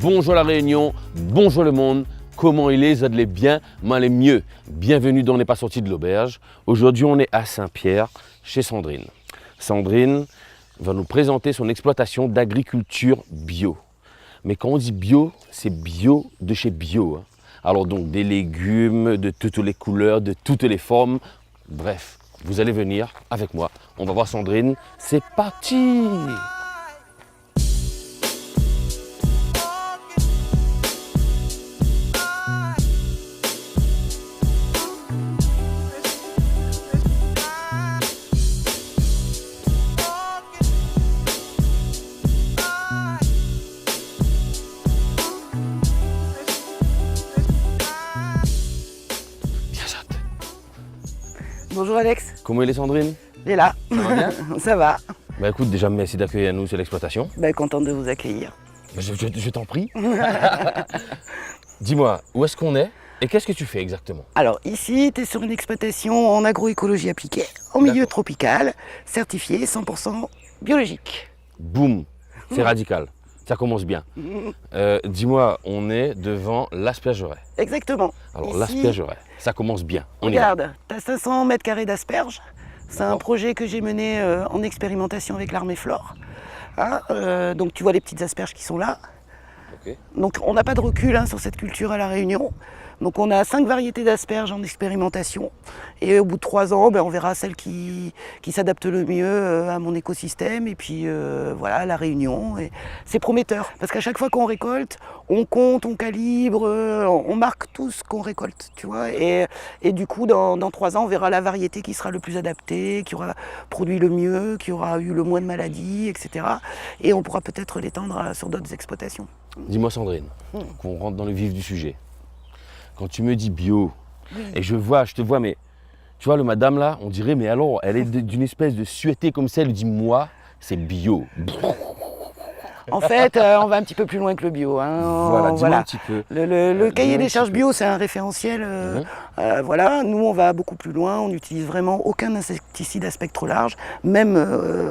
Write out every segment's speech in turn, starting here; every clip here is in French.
Bonjour la Réunion, bonjour le monde. Comment il est? Vous allez bien? Moi, les mieux. Bienvenue dans On n'est pas sorti de l'auberge. Aujourd'hui, on est à Saint-Pierre, chez Sandrine. Sandrine va nous présenter son exploitation d'agriculture bio. Mais quand on dit bio, c'est bio de chez bio. Hein. Alors donc des légumes de toutes les couleurs, de toutes les formes. Bref, vous allez venir avec moi. On va voir Sandrine. C'est parti! Bonjour Alex, Comment il est Sandrine? il est là. Ça va bien? Ça va. Bah écoute, déjà merci d'accueillir nous sur l'exploitation. Contente de vous accueillir. Je t'en prie. Dis-moi, où est-ce qu'on est et qu'est-ce que tu fais exactement? Alors ici, tu es sur une exploitation en agroécologie appliquée, en milieu D'accord. tropical, certifié 100% biologique. Boum, c'est radical. Ça commence bien. Dis-moi, on est devant l'aspergeraie. Exactement. Alors Ici, l'aspergeraie, ça commence bien. On y va. regarde, tu as 500 mètres carrés d'asperges. C'est un D'accord. projet que j'ai mené en expérimentation avec l'armée Flore. Hein, donc tu vois les petites asperges qui sont là. Ok. Donc on n'a pas de recul sur cette culture à La Réunion. Donc on a 5 variétés d'asperges en expérimentation. Et au bout de 3 ans, on verra celle qui s'adapte le mieux à mon écosystème. Et puis voilà, La Réunion. Et c'est prometteur. Parce qu'à chaque fois qu'on récolte, on compte, on calibre, on marque tout ce qu'on récolte. Tu vois. Et du coup, dans 3 ans, on verra la variété qui sera le plus adaptée, qui aura produit le mieux, qui aura eu le moins de maladies, etc. Et on pourra peut-être l'étendre sur d'autres exploitations. Dis-moi Sandrine, qu'on rentre dans le vif du sujet. Quand tu me dis bio, et je te vois, mais tu vois le madame là, on dirait, mais alors, elle est d'une espèce de suété comme ça, elle dit moi, c'est bio. En fait, on va un petit peu plus loin que le bio. Voilà, dis-moi un petit peu. Le cahier dis-moi des un charges petit bio, c'est un référentiel. Voilà, nous, on va beaucoup plus loin. On n'utilise vraiment aucun insecticide à spectre large, même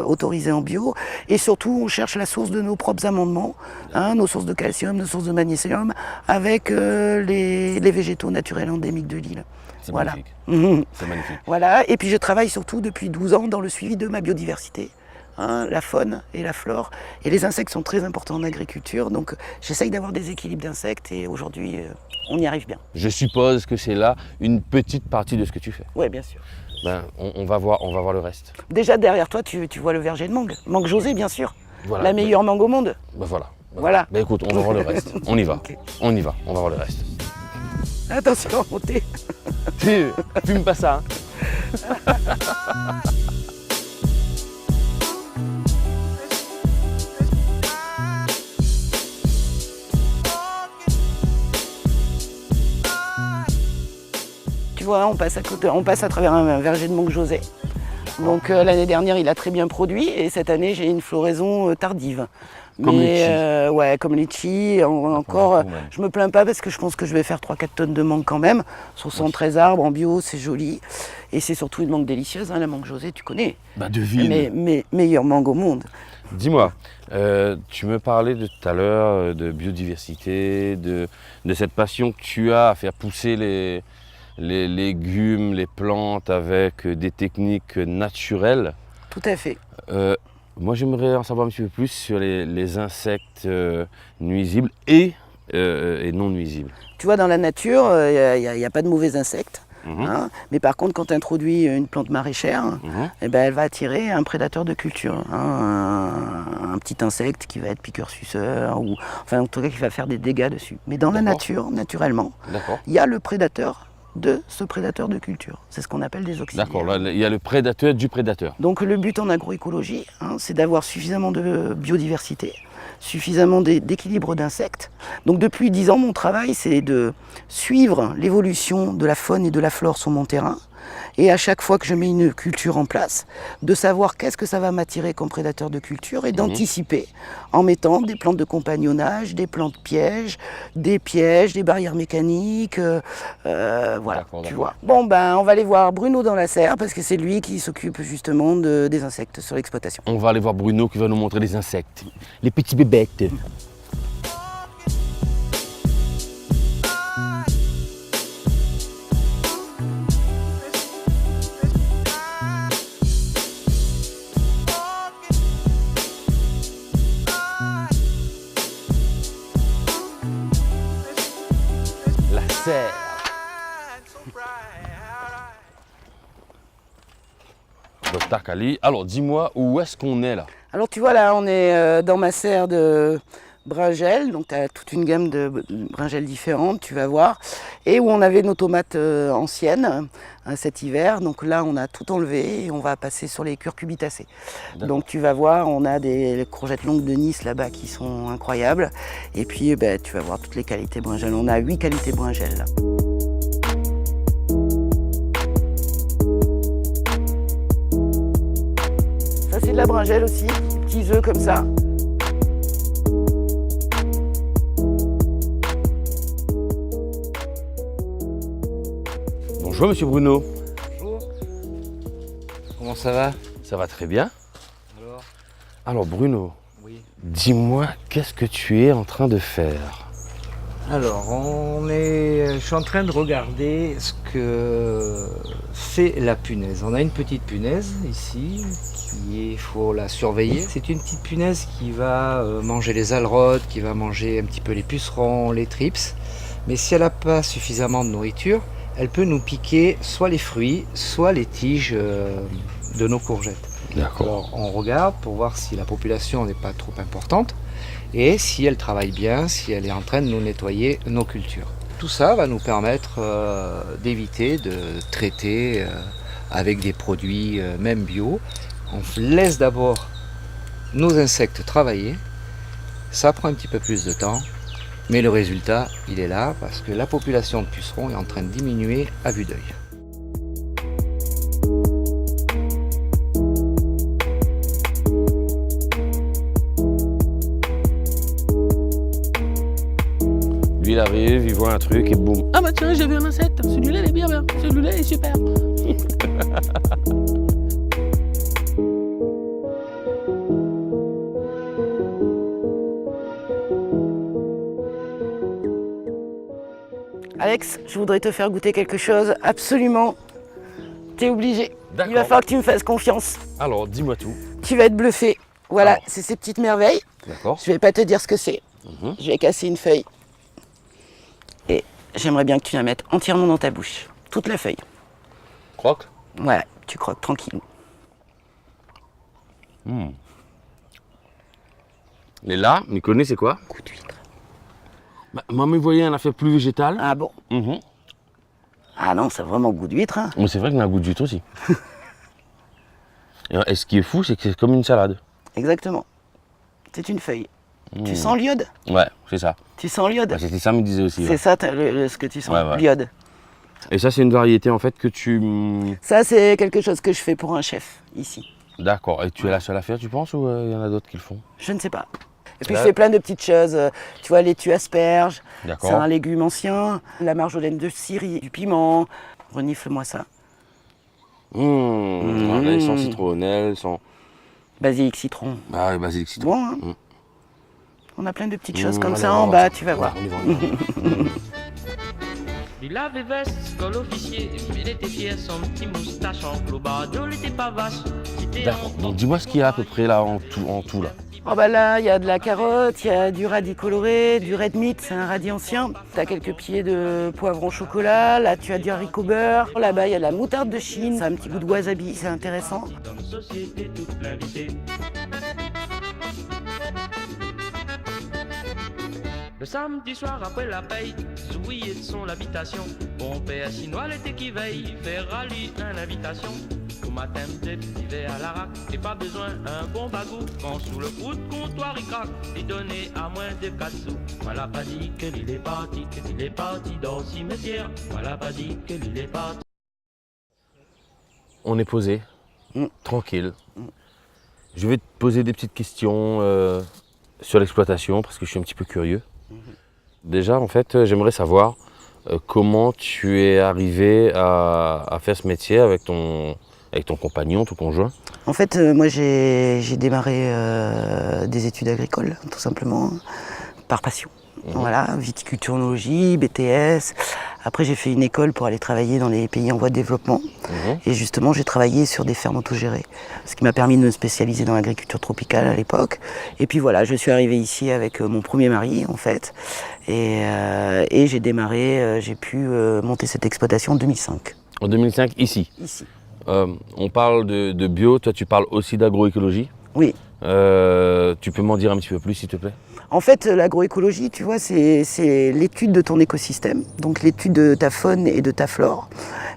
autorisé en bio. Et surtout, on cherche la source de nos propres amendements, nos sources de calcium, nos sources de magnésium, avec les végétaux naturels endémiques de l'île. C'est Voilà. magnifique. C'est magnifique. Voilà. Et puis, je travaille surtout depuis 12 ans dans le suivi de ma biodiversité. La faune et la flore. Et les insectes sont très importants en agriculture, donc j'essaye d'avoir des équilibres d'insectes et aujourd'hui, on y arrive bien. Je suppose que c'est là une petite partie de ce que tu fais. Oui, bien sûr. On va voir le reste. Déjà, derrière toi, tu vois le verger de mangue. Mangue José, bien sûr. Voilà. La meilleure mangue au monde. Voilà. Écoute, on va voir le reste. On y va. Ok. On y va. On va voir le reste. Attention à monter. Fume pas ça. Tu vois, on passe à travers un verger de mangue José. Donc l'année dernière, il a très bien produit et cette année, j'ai une floraison tardive. Comme Mais ouais, comme litchi. Encore, je me plains pas parce que je pense que je vais faire 3-4 tonnes de mangue quand même. 73 arbres en bio, c'est joli. Et c'est surtout une mangue délicieuse, la mangue José, tu connais. De ville. Mais meilleure mangue au monde. Dis-moi, tu me parlais de tout à l'heure de biodiversité, de cette passion que tu as à faire pousser les légumes, les plantes avec des techniques naturelles. Tout à fait. Moi, j'aimerais en savoir un petit peu plus sur les insectes nuisibles et non nuisibles. Tu vois, dans la nature, il n'y a pas de mauvais insectes. Mais par contre, quand tu introduis une plante maraîchère, elle va attirer un prédateur de culture, un petit insecte qui va être piqueur-suceur, ou enfin en tout cas qui va faire des dégâts dessus. Mais dans la nature, naturellement, il y a le prédateur de ce prédateur de culture. C'est ce qu'on appelle des auxiliaires. D'accord, là, il y a le prédateur du prédateur. Donc le but en agroécologie, c'est d'avoir suffisamment de biodiversité, suffisamment d'équilibre d'insectes. Donc depuis 10 ans, mon travail, c'est de suivre l'évolution de la faune et de la flore sur mon terrain. Et à chaque fois que je mets une culture en place, de savoir qu'est-ce que ça va m'attirer comme prédateur de culture et d'anticiper en mettant des plantes de compagnonnage, des plantes pièges, des barrières mécaniques, voilà, tu vois. Bon, on va aller voir Bruno dans la serre parce que c'est lui qui s'occupe justement des insectes sur l'exploitation. On va aller voir Bruno qui va nous montrer les insectes, les petits bébêtes. serre. Docteur Kali, alors dis-moi, où est-ce qu'on est là? Alors tu vois là, on est dans ma serre de bringel, donc tu as toute une gamme de bringel différentes, tu vas voir, et où on avait nos tomates anciennes cet hiver, donc là on a tout enlevé et on va passer sur les curcubitacées. Donc tu vas voir, on a des courgettes longues de Nice là-bas qui sont incroyables, et puis tu vas voir toutes les qualités bringel, on a 8 qualités bringel là. Ça c'est de la bringel aussi, des petits œufs comme ça. Bonjour Monsieur Bruno. Bonjour. Comment ça va? Ça va très bien. Alors Bruno, Oui. dis-moi, qu'est-ce que tu es en train de faire? Alors, je suis en train de regarder ce que fait la punaise. On a une petite punaise ici, il faut la surveiller. C'est une petite punaise qui va manger les aleurodes, qui va manger un petit peu les pucerons, les trips. Mais si elle n'a pas suffisamment de nourriture, elle peut nous piquer soit les fruits, soit les tiges de nos courgettes. D'accord. Alors, on regarde pour voir si la population n'est pas trop importante et si elle travaille bien, si elle est en train de nous nettoyer nos cultures. Tout ça va nous permettre d'éviter de traiter avec des produits même bio. On laisse d'abord nos insectes travailler. Ça prend un petit peu plus de temps, mais le résultat, il est là parce que la population de pucerons est en train de diminuer à vue d'œil. Lui il arrive, il voit un truc et boum. Ah bah tiens, j'ai vu un insecte, celui-là il est bien, celui-là il est super. Alex, je voudrais te faire goûter quelque chose, absolument. T'es obligé. D'accord. Il va falloir que tu me fasses confiance. Alors dis-moi tout. Tu vas être bluffé. Voilà, Alors. c'est ces petites merveilles. D'accord. Je vais pas te dire ce que c'est. Mhm. Je vais casser une feuille. Et j'aimerais bien que tu la mettes entièrement dans ta bouche. Toute la feuille. Croque. Voilà, tu croques tranquille. Et là, Nicolas, c'est quoi? Coup d'huître. Bah, moi, vous voyez un affaire plus végétal. Ah bon? Mhm. Ah non, c'est vraiment goût d'huître. Hein. Mais c'est vrai qu'il a un goût d'huître aussi. Et ce qui est fou, c'est que c'est comme une salade. Exactement. C'est une feuille. Tu sens l'iode? Ouais, c'est ça. Tu sens l'iode? Bah, c'était ça, me disait aussi. C'est Ouais. ça ce que tu sens, Ouais. l'iode. Et ça, c'est une variété en fait que tu. Ça, c'est quelque chose que je fais pour un chef, ici. D'accord. Et tu es la seule à faire, tu penses, ou il y en a d'autres qui le font? Je ne sais pas. Et puis Là- je fais plein de petites choses. Tu vois, laitue asperge, D'accord. c'est un légume ancien. La marjolaine de Syrie, du piment. Renifle-moi ça. Là, ils sont citronnelle, sans. Basilic citron. Ah, le basilic citron. Bon, hein. On a plein de petites choses comme allez, ça on en va bas, voir ça. tu vas Ouais, voir. on y va, on y va. Il avait veste, col officier, il était fier, son petit moustache en clobard, il était pas vache. D'accord. Donc dis-moi ce qu'il y a à peu près là en tout là. Oh bah là, il y a de la carotte, il y a du radis coloré, du red meat, c'est un radis ancien. Tu as quelques pieds de poivron chocolat, là tu as du haricot beurre. Là-bas, il y a de la moutarde de Chine, ça a un petit goût de wasabi, c'est intéressant. Dans une société toute l'invité. Le samedi soir après la paye, Zoui est de son habitation. Bon père chinois l'été qui veille, faire rallye une invitation. Au matin, des petits verres à l'arac, et pas besoin un bon bagou. Quand sous le coup de comptoir il craque, et donné à moins de 4 sous. Voilà pas dit que l'île est parti dans le cimetière. Voilà pas dit que l'île est parti. On est posé, tranquille. Je vais te poser des petites questions sur l'exploitation parce que je suis un petit peu curieux. Déjà, en fait, j'aimerais savoir comment tu es arrivé à faire ce métier avec ton compagnon, ton conjoint. En fait, moi j'ai démarré des études agricoles, tout simplement, par passion. Voilà, viticulturologie, BTS. Après, j'ai fait une école pour aller travailler dans les pays en voie de développement. Et justement, j'ai travaillé sur des fermes autogérées, ce qui m'a permis de me spécialiser dans l'agriculture tropicale à l'époque. Et puis voilà, je suis arrivé ici avec mon premier mari, en fait. Et j'ai démarré, j'ai pu monter cette exploitation en 2005. En 2005, ici. Ici. On parle de bio, toi tu parles aussi d'agroécologie. Oui. Tu peux m'en dire un petit peu plus, s'il te plaît? En fait, l'agroécologie, tu vois, c'est l'étude de ton écosystème, donc l'étude de ta faune et de ta flore,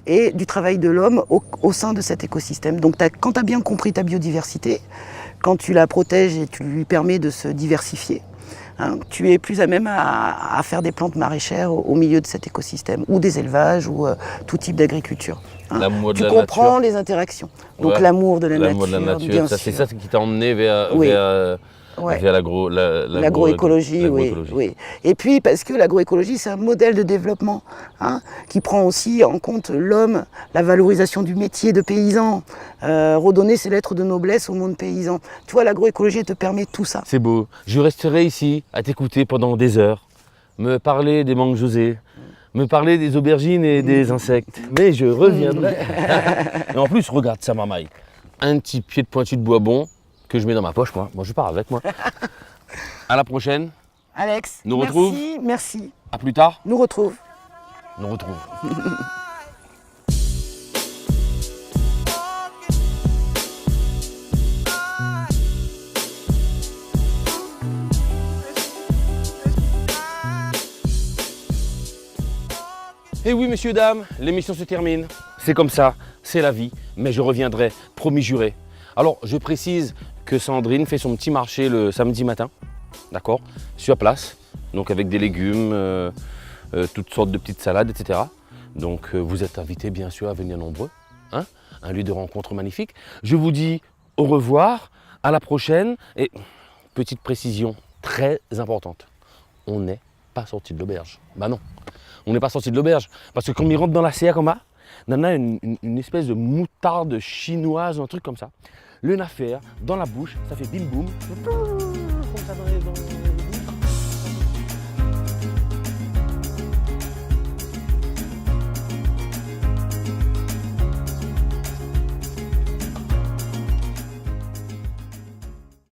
et du travail de l'homme au sein de cet écosystème. Donc quand tu as bien compris ta biodiversité, quand tu la protèges et tu lui permets de se diversifier, hein, tu es plus à même à faire des plantes maraîchères au milieu de cet écosystème, ou des élevages, ou tout type d'agriculture. Hein. L'amour de Tu la comprends nature. les interactions. Donc Ouais. l'amour de la L'amour de la nature, nature, bien c'est sûr. ça qui t'a emmené vers, Oui. vers Ouais. l'agroécologie. Oui. Et puis parce que l'agroécologie, c'est un modèle de développement, hein, qui prend aussi en compte l'homme, la valorisation du métier de paysan, redonner ses lettres de noblesse au monde paysan. Tu vois, l'agroécologie, elle te permet tout ça. C'est beau. Je resterai ici à t'écouter pendant des heures, me parler des mangues José, me parler des aubergines et des insectes. Mais je reviendrai. Et en plus, regarde ça, mamaille. Un petit pied de pointu de bois bon que je mets dans ma poche, moi. Moi, je pars avec, moi. À la prochaine. Alex, Nous retrouve. Merci. À plus tard. Nous retrouve. Nous retrouve. Et oui, messieurs, dames, l'émission se termine. C'est comme ça, c'est la vie, mais je reviendrai, promis juré. Alors, je précise que Sandrine fait son petit marché le samedi matin, d'accord, sur place, donc avec des légumes, toutes sortes de petites salades, etc. Donc, vous êtes invités, bien sûr, à venir nombreux, hein, un lieu de rencontre magnifique. Je vous dis au revoir, à la prochaine, et petite précision très importante, on n'est pas sorti de l'auberge. Bah non. On n'est pas sorti de l'auberge. Parce que quand il rentre dans la CA comme ça, on a une espèce de moutarde chinoise, un truc comme ça. Le nafère, dans la bouche, ça fait bim boum. Comme ça dans les bouches.